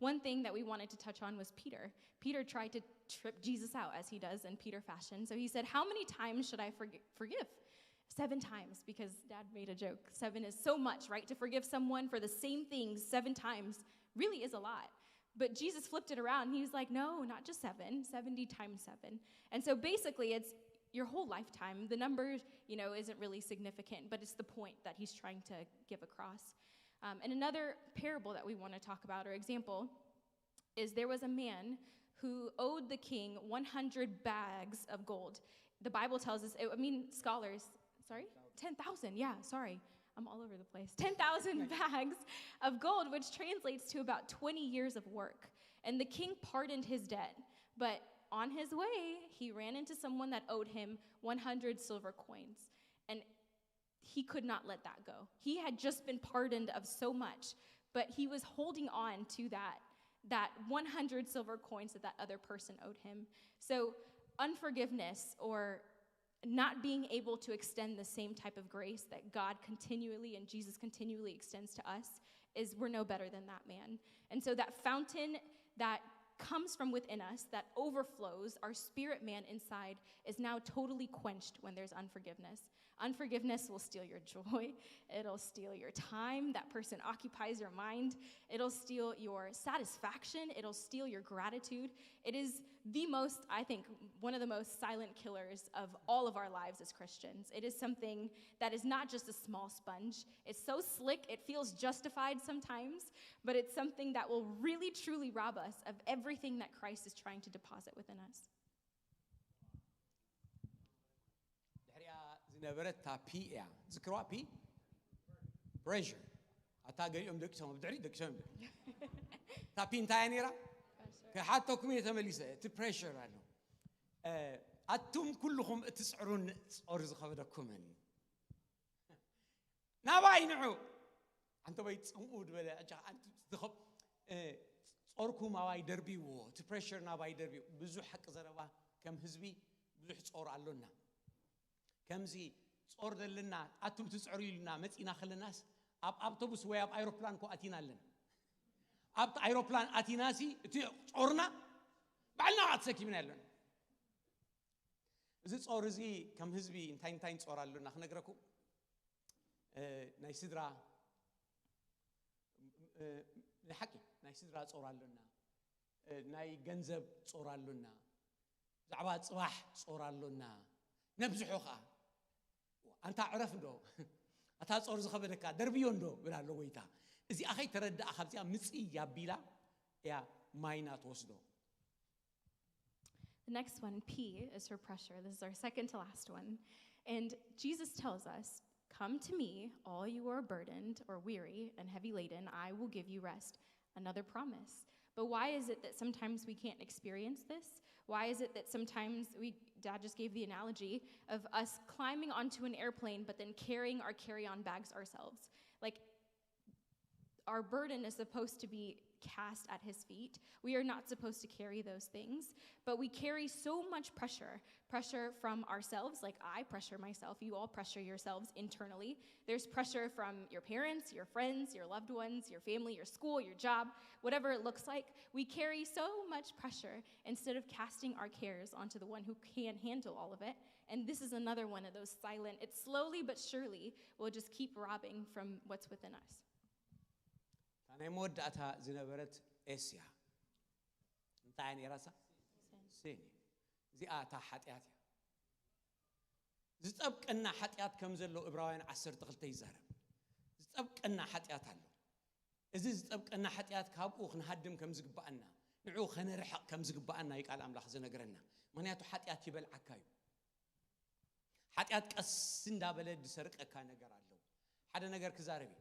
one thing that we wanted to touch on was Peter. Peter tried to trip Jesus out, as he does in Peter fashion. So he said, how many times should I forgive? 7 times, because Dad made a joke. 7 is so much, right? To forgive someone for the same things 7 times really is a lot. But Jesus flipped it around. He was like, no, not just 7, 70 times 7. And so basically it's your whole lifetime. The number, isn't really significant, but it's the point that he's trying to give across. And another parable that we want to talk about, or example, is there was a man who owed the king 100 bags of gold. The Bible tells us, scholars, 10,000, yeah, sorry. I'm all over the place. 10,000 bags of gold, which translates to about 20 years of work. And the king pardoned his debt. But on his way, he ran into someone that owed him 100 silver coins. And he could not let that go. He had just been pardoned of so much, but he was holding on to that 100 silver coins that other person owed him. So unforgiveness, or not being able to extend the same type of grace that God continually and Jesus continually extends to us, is we're no better than that man. And so that fountain that comes from within us, that overflows, our spirit man inside, is now totally quenched when there's unforgiveness. Unforgiveness will steal your joy. It'll steal your time. That person occupies your mind. It'll steal your satisfaction. It'll steal your gratitude. It is the most, I think, one of the most silent killers of all of our lives as Christians. It is something that is not just a small sponge. It's so slick, it feels justified sometimes, but it's something that will really, truly rob us of everything that Christ is trying to deposit within us. نبرت تابي يا ذكروا بي pressure أتاقي أم دكتور بدري دكتور تابي انتهى نيرا كحتى كم يتمليسه pressure عنه أتم كلهم تسعرون أرز خبركم نباي نعو أنت بيتصمود ولا أجا أنت تخب صوركم أواي دربي و تبريشرنا باي دربي بزو حق زربا كم حزبي بزو صور علونا كم زي صور دلنا أتم تسعري لنا متينا خلناس أب أبتوبس ويا أب أيروبلان كو أتينا لنا أب أيروبلان أتيناسي تي صورنا بعلنا عطسكي من لنا إذا صور زي كم حزبي انتين صور علونا خلنا نقرأكم ناي سدرا لحكي ناي سدرا صور علونا ناي جنزب صور علونا زعبات صباح صور علونا نبزحوها أنت عرف له أتا صور زخبرك دربيون له بلا لويتا إذا أخي ترد أخبزيا مسي يا بيلا يا ماينا توصله. The next one, P, is for pressure. This is our second to last one. And Jesus tells us, "Come to me, all you are burdened or weary and heavy laden, I will give you rest." Another promise. But why is it that sometimes we can't experience this? Why is it that sometimes Dad just gave the analogy of us climbing onto an airplane, but then carrying our carry-on bags ourselves? Like, our burden is supposed to be cast at his feet. We are not supposed to carry those things, but we carry so much pressure from ourselves, like I pressure myself, you all pressure yourselves internally. There's pressure from your parents, your friends, your loved ones, your family, your school, your job, whatever it looks like. We carry so much pressure instead of casting our cares onto the one who can handle all of it. And this is another one of those silent, it slowly but surely will just keep robbing from what's within us. أنا مودعتها زنبرت إسيا. أنت عيني راسا؟ سيني. زي آتا حتياتي. زتبق أن حتيات كم زلوا إبراهيم عسر تغلتي زهرب. زتبق أن حتيات هلو. إذا زتبق أن حتيات كابوخ نهدم كم زق بأنا. نعو خنا رحق كم زق بأنا يقال أملاخ زنقرنا. منياتو حتيات يبل عكايو. حتيات كسن دابلد سرق أكان نجار الله. حدا نجار كزاربي.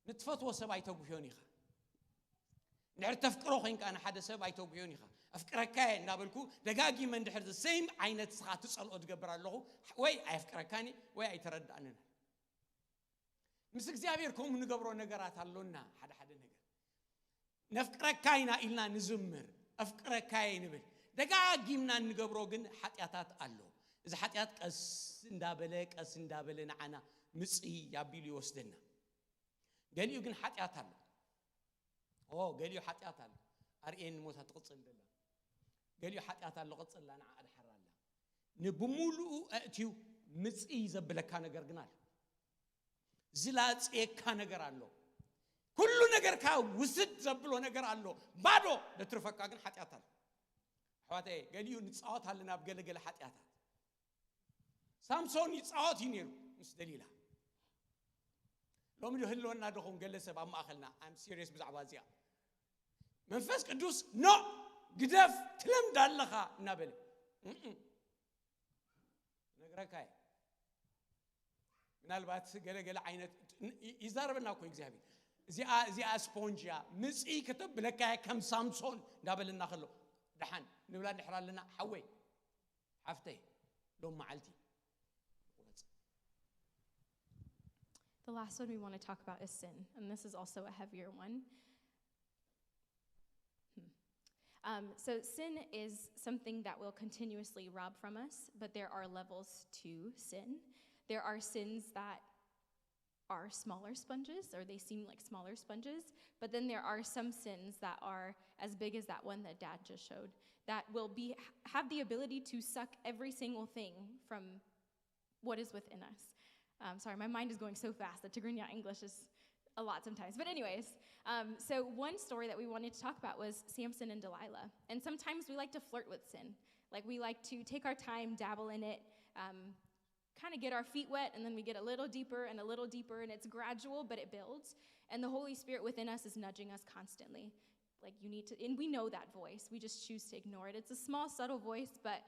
نتفتوى سبعي توقفيونيخا نعر تفكروا خين كان حدا سبعي توقفيونيخا أفكركاي نابلكو دقاقي من دحر السيم عينة سخا تسأل أتقبر الله وي أفكركاني وي أيترد عننا مسك زيابيركم نقبروا نقرات اللونا حدا نقر نفكركاينا إلنا نزمر أفكركاي نبل دقاقي منا نقبروا قن حتياتات الله إذا حتيات أسندابلك نعنا مسئي يابيلي وسدنا قاليو جن حتيات هلا قاليو حتيات هلا أرئين موتا تقصل لله قاليو حتيات هلا قصل لنا عاد حرالله نبمولو أتيو مسئي زبلك كان قرقنال زلات كان قرالو كل نجر كاو وسد زبلو نجر علو بادو لترفق جن حتيات هلا حواتي قاليو نتصعات هلا نابقل حتيات سامسون يتصعات ينيرو مش دليلها لو مجو هلو أنا دخون جلسة بام أخلنا I'm serious بزعبازيا منفس قدوس no قدف تلم دالخا نابل نقرأكاي من البات قل عينة يزاربنا كوي إجزابي زي أسبونجيا مسئي كتب لكاي كم سامسون نابل النخلو دحن نولاد نحرال لنا حوي حفتي لو معلتي. The last one we want to talk about is sin, and this is also a heavier one. So sin is something that will continuously rob from us, but there are levels to sin. There are sins that are smaller sponges, or they seem like smaller sponges, but then there are some sins that are as big as that one that Dad just showed, that will have the ability to suck every single thing from what is within us. Sorry, my mind is going so fast that Tigrinya English is a lot sometimes. But anyways, so one story that we wanted to talk about was Samson and Delilah. And sometimes we like to flirt with sin. Like we like to take our time, dabble in it, kind of get our feet wet, and then we get a little deeper, and it's gradual, but it builds. And the Holy Spirit within us is nudging us constantly. Like you need to, and we know that voice. We just choose to ignore it. It's a small, subtle voice, but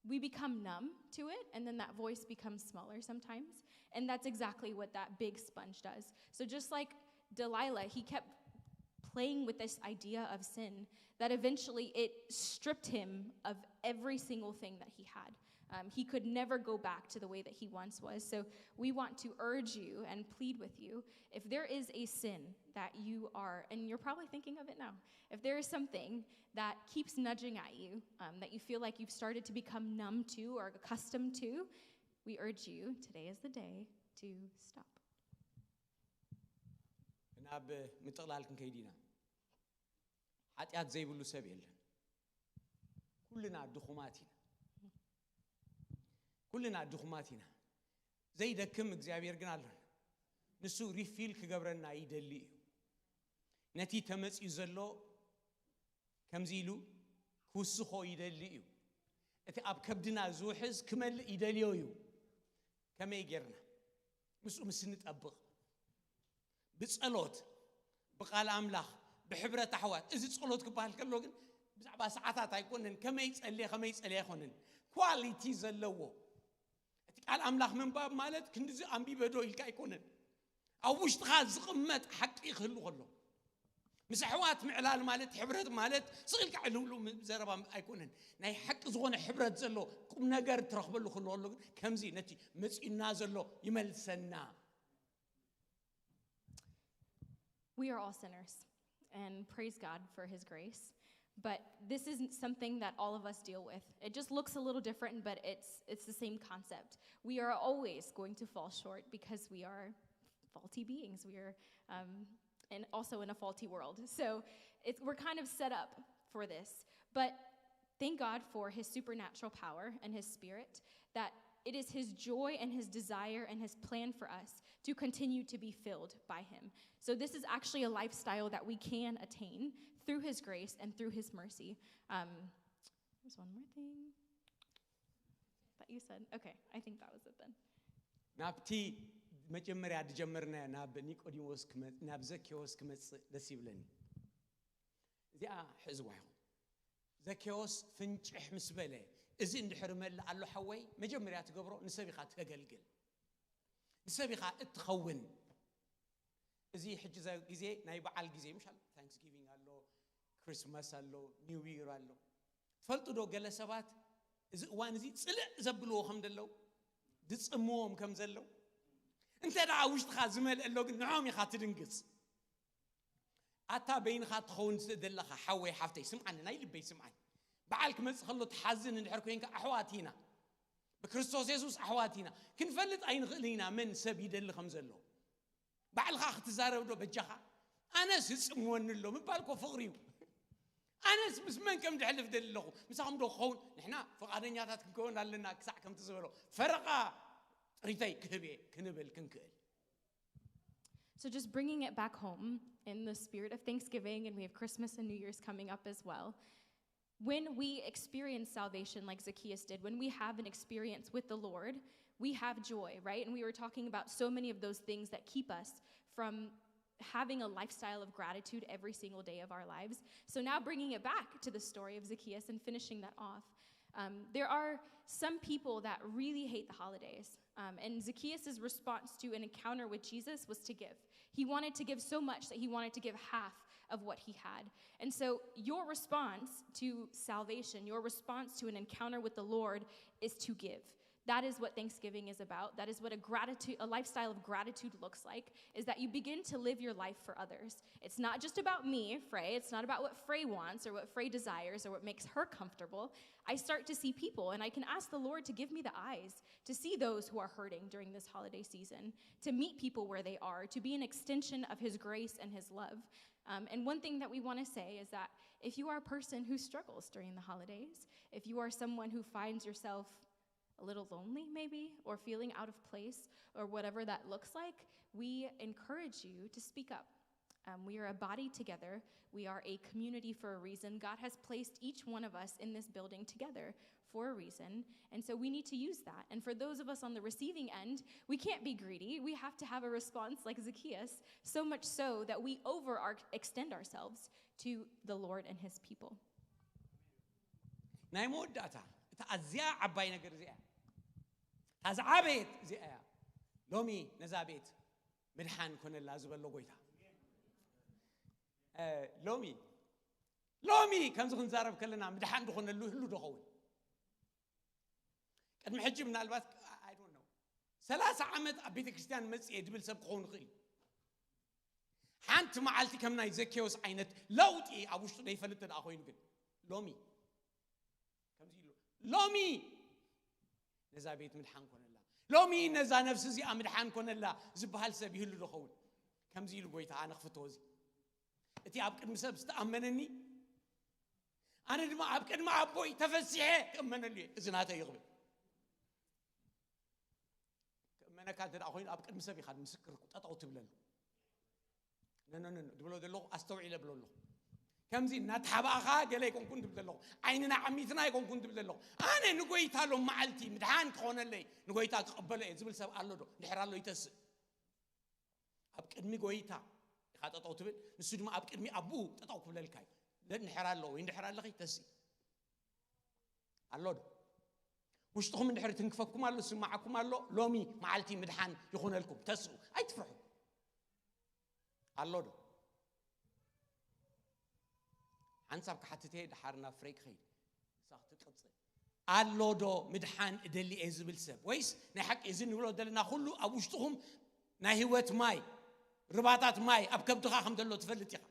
we become numb to it, and then that voice becomes smaller sometimes. And that's exactly what that big sponge does. So just like Delilah, he kept playing with this idea of sin, that eventually it stripped him of every single thing that he had. He could never go back to the way that he once was. So we want to urge you and plead with you, if there is a sin that you are, and you're probably thinking of it now, if there is something that keeps nudging at you, that you feel like you've started to become numb to or accustomed to, we urge you, today is the day to stop. ናብ ምጥቕላል ክንከይዲና ኃጢአት ዘይብሉ ሰብ የለን ኩልና ድኹማት ኢና ዘይደክም እግዚአብሔር ግን አለን ንሱ ሪፊል ክገብረና ይደሊ እዩ ነቲ ተመጽኡ ዘሎ ከምዚ ኢሉ ክውስኾ ይደሊ እዩ እቲ ኣብ ከብድና ዝውሕዝ ክመልእ ይደልዮ እዩ ከመይ ጌርና ምስኡ ምስንጠብቕ بصلوت بقال أملاخ بحبرة أحوات إذا صلوت كبار كلوجن بزعبا ساعات هيكونن كما يسأل يخونن quality زلوا قال أملاخ من باب مالت كندز أمبي بدو يلقى يكونن أو وش تخاز قمة حق يخلو مسحوات معلال مالت حبرة مالت صغير كعلولو زربا يكونن ناي حق زغون حبرة زلوا كم نجار ترخبلو خلو كم زي نتي مسئ نازلو يملسنا. We are all sinners, and praise God for his grace. But this isn't something that all of us deal with. It just looks a little different, but it's the same concept. We are always going to fall short because we are faulty beings. We are and also in a faulty world. So we're kind of set up for this. But thank God for his supernatural power and his spirit, that it is his joy and his desire and his plan for us to continue to be filled by him. So this is actually a lifestyle that we can attain through his grace and through his mercy. There's one more thing that you said. Okay, I think that was it then. ናብቲ መጀመሪያ ድጀመርና ናብ ኒቆዲሞስ ናብ ዘኬዎስ ክመጽእ ደስ ይብለኒ እዚኣ ሕዝዋ ይኹን ዘኬዎስ ፍንጭሕ ምስ በለ እዚ እንድሕር መላ ኣሎ ሓወይ መጀመሪያ ትገብሮ ንሰቢኻ ተገልግል ንሰቢኻ እትኸውን እዚ ሕጂ ግዜ ናይ በዓል ግዜ ምሻል ታንክስጊቪንግ አሎ ክሪስማስ አሎ ኒው ይር አሎ ትፈልጡ ዶ ገለ ሰባት እዚ እዋን እዚ ጽልእ ዘብልዎ ከም ደለው ድጽምዎም ከም ዘለው እንተ ደኣ ውሽጥኻ ዝመልአ ኣሎ ግን ንዖም ኢኻ ትድንግጽ ኣታ በይንኻ ትኸውን ዘለኻ ሓወይ ሓፍተይ ስምዓኒ ናይ ልበይ ስምዓኒ በዓል ክመጽእ ከሎ ትሓዝን እንድሕር ኮይንካ ኣሕዋቲና بكريستوس يسوع أحواتنا كن فلت أين غلينا من سبيد اللي خمزلو بعلخ أخت زارو دو بجخا أنا سمون اللو من بالكو فغريو أنا بس من كم دحلف دللو مساهم دو خون نحنا فقادين ياتات كنكون لنا كسع كم تزورو فرقا ريتاي كهبي كنبل كنكل. So just bringing it back home in the spirit of Thanksgiving, and we have Christmas and New Year's coming up as well. When we experience salvation like Zacchaeus did, when we have an experience with the Lord, we have joy, right? And we were talking about so many of those things that keep us from having a lifestyle of gratitude every single day of our lives. So now bringing it back to the story of Zacchaeus and finishing that off, there are some people that really hate the holidays. And Zacchaeus' response to an encounter with Jesus was to give. He wanted to give so much that he wanted to give half of what he had. And so your response to salvation, your response to an encounter with the Lord is to give. That is what Thanksgiving is about. That is what a lifestyle of gratitude looks like, is that you begin to live your life for others. It's not just about me, Frey. It's not about what Frey wants or what Frey desires or what makes her comfortable. I start to see people, and I can ask the Lord to give me the eyes to see those who are hurting during this holiday season, to meet people where they are, to be an extension of his grace and his love. And one thing that we want to say is that if you are a person who struggles during the holidays, if you are someone who finds yourself a little lonely maybe, or feeling out of place, or whatever that looks like, we encourage you to speak up. We are a body together. We are a community for a reason. God has placed each one of us in this building together for a reason, and so we need to use that. And for those of us on the receiving end, we can't be greedy. We have to have a response like Zacchaeus, so much so that we extend ourselves to the Lord and his people. نايمود داتا تأزيا عباي نجر زيا تزعبت زيا لومي نزابت مدحان كنا لازم اللوجويتا لومي كم زخن زارب كلنا مدحان دخون اللو هلو دخون ቅድሚ ሕጂ ምናልባት I don't know 30 ዓመት ኣብ ቤተ ክርስቲያን መጽእ ድብል ሰብ ክኾን ይኽእል ሓንቲ መዓልቲ ከም ናይ ዘኬዎስ ዓይነት ለውጢ ኣብ ውሽጡ ዘይፈልጥ ደኣ ኮይኑ ግን ሎሚ ከምዚ ኢሉ ሎሚ ነዛ ቤት ምድሓን ኮነላ ሎሚ ነዛ ነፍስ እዚኣ ምድሓን ኮነላ ዝበሃል ሰብ ይህሉ ድኸውን ከምዚ ኢሉ ጎይታ ኣነ ክፍትዎ እዚ እቲ ኣብ ቅድሚ ሰብ ዝተኣመነኒ ኣነ ድማ ኣብ ቅድሚ ኣቦይ ተፈሲሐ ክእመነሉ እዚ ናተ ይቕብል ክእመነካ እንተ ደኣ ኮይኑ ኣብ ቅድሚ ሰብ ኢኻ ምስክር ጠጠው ትብለሉ ድብሎ ዘለኹ ኣስተውዒለ ብሎ ኣለኹ ከምዚ እናተሓባእኻ ገለ ይኮንኩን ትብል ዘለኹ ዓይንና ዓሚትና ይኮንኩን ትብል ዘለኹ ኣነ ንጎይታ ሎም መዓልቲ ምድሓን ክኾነለይ ንጎይታ ክቕበሎ እየ ዝብል ሰብ ኣሎ ዶ ድሕር ኣሎ ይተስእ ኣብ ቅድሚ ጎይታ ኢኻ ጠጠው ትብል ንሱ ድማ ኣብ ቅድሚ ኣቡኡ ጠጠው ክብለልካ እዩ ድሕር ኣሎ ወይ ድሕር ኣለኺ ተስእ ኣሎ ዶ ውሽጥኹም ድሕር ትንክፈኩም ኣሎ ስማዓኩም ኣሎ ሎሚ መዓልቲ ምድሓን ይኹነልኩም ተስኡ ኣይትፍርሑ ኣሎ ዶ ሓንሳብ ክሓትተ ድሓርና ፍሬይ ክኸይድ ሳኽ ትቅፅል ኣሎ ዶ ምድሓን እደሊ እየ ዝብል ሰብ ወይስ ናይ ሓቂ እዚ ንብሎ ዘለና ኩሉ ኣብ ውሽጥኹም ናይ ህይወት ማይ ርባታት ማይ ኣብ ከብድኻ ከም ዘሎ ትፈልጥ ኢኻ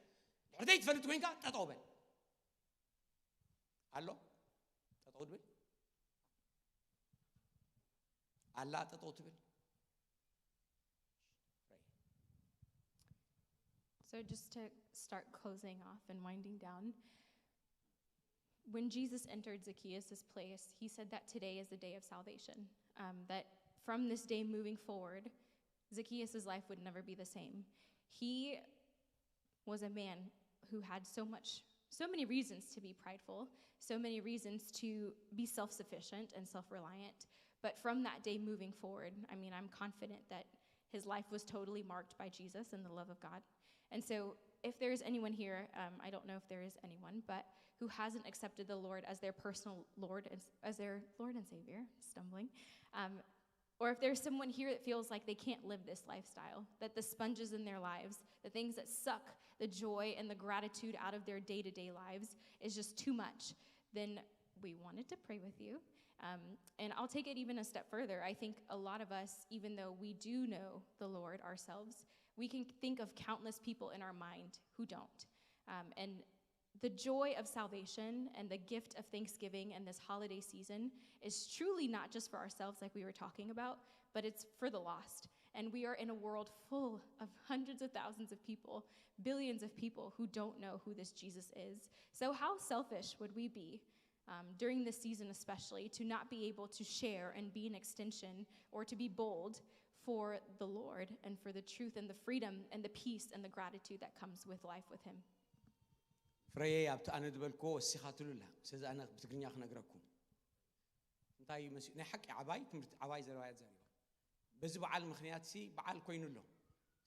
ድሕር ዘይትፈልጥ ኮይንካ ጠጠው በል ኣሎ ጠጠው ትብል ኣላ ጠጠው ትብል So just to start closing off and winding down, when Jesus entered Zacchaeus' place, he said that today is the day of salvation, that from this day moving forward, Zacchaeus' life would never be the same. He was a man who had so many reasons to be prideful, so many reasons to be self-sufficient and self-reliant, but from that day moving forward, I mean, I'm confident that his life was totally marked by Jesus and the love of God. And so if there is anyone here, I don't know if there is anyone, but who hasn't accepted the Lord as their personal Lord, as their Lord and Savior, stumbling, or if there's someone here that feels like they can't live this lifestyle, that the sponges in their lives, the things that suck the joy and the gratitude out of their day-to-day lives is just too much, then we wanted to pray with you. And I'll take it even a step further. I think a lot of us, even though we do know the Lord ourselves, we can think of countless people in our mind who don't. And the joy of salvation and the gift of Thanksgiving and this holiday season is truly not just for ourselves like we were talking about, but it's for the lost. And we are in a world full of hundreds of thousands of people, billions of people who don't know who this Jesus is. So how selfish would we be during this season especially to not be able to share and be an extension or to be bold for the Lord and for the truth and the freedom and the peace and the gratitude that comes with life with him. Frey ኣብቲ ኣነ ድበልኮ ወሲኻትሉላ ስለዚ ኣነ ብትግርኛ ክነግረኩም እንታይ መስዩ ናይ ሓቂ ዓባይ ትምህርቲ ዓባይ ዘረባይ ዘሪባ በዚ በዓል ምክንያት ሲ በዓል ኮይኑሎ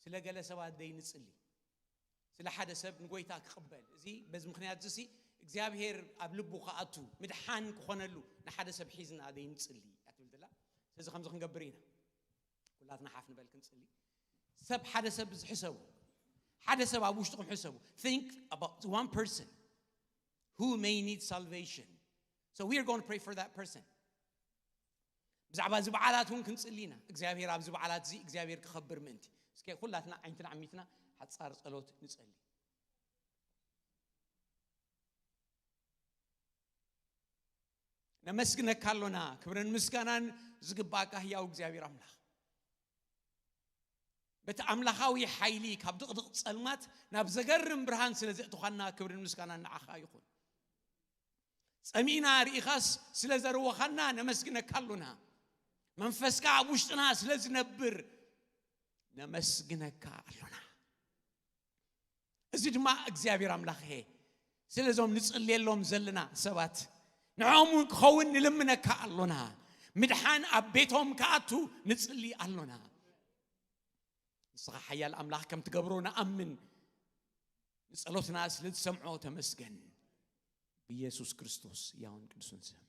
ስለ ገለ ሰባት ደይንጽሊ ስለ ሓደ ሰብ ንጎይታ ክቕበል እዚ በዚ ምክንያት እዚ እግዚአብሔር ኣብ ልቡ ከኣቱ ምድሓን ክኾነሉ ንሓደ ሰብ ሒዝና ደይንጽሊ ኣትብል ደላ ስለዚ ከምዚ ክንገብር ኢና ኩላትና ሓፍ ንበል ክንጽሊ ሰብ ሓደ ሰብ ዝሕሰቡ ሓደ ሰብ ኣብ ውሽጥኩም ሕሰቡ think about one person who may need salvation so we are going to pray for that person ብዛዕባ እዚ በዓላት እውን ክንጽሊና እግዚአብሔር ኣብ እዚ በዓላት እዚ እግዚአብሔር ክኸብር ምእንቲ እስኪ ኩላትና ዓይንትና ዓሚትና ሓጻር ጸሎት ንጸሊ ነመስግነካ አሎና ክብርን ምስጋናን ዝግባካ ሕያው እግዚአብሔር አምላክ በተአምላካዊ ኃይሊ ካብ ድቅድቅ ጸልማት ናብ ዘገርም ብርሃን ስለ ዘእትኻና ክብርን ምስጋናን ንዓኻ ይኹን ጸሚና ሪኢኻስ ስለ ዘርወኻና ነመስግነካ አሎና መንፈስካ ኣብ ውሽጥና ስለ ዝነብር ነመስግነካ አሎና እዚ ድማ እግዚአብሔር አምላክ ስለዞም ንጽልየሎም ዘለና ሰባት ንዖም ክኸውን ንልምነካ አሎና ምድሓን ኣብ ቤቶም ከኣቱ ንጽሊ አሎና ንስኻ ሓያል አምላክ ከም ትገብሮ ንኣምን ንጸሎትና ስለ ዝሰምዖ ተመስገን ብኢየሱስ ክርስቶስ ያውን ቅዱስን ስም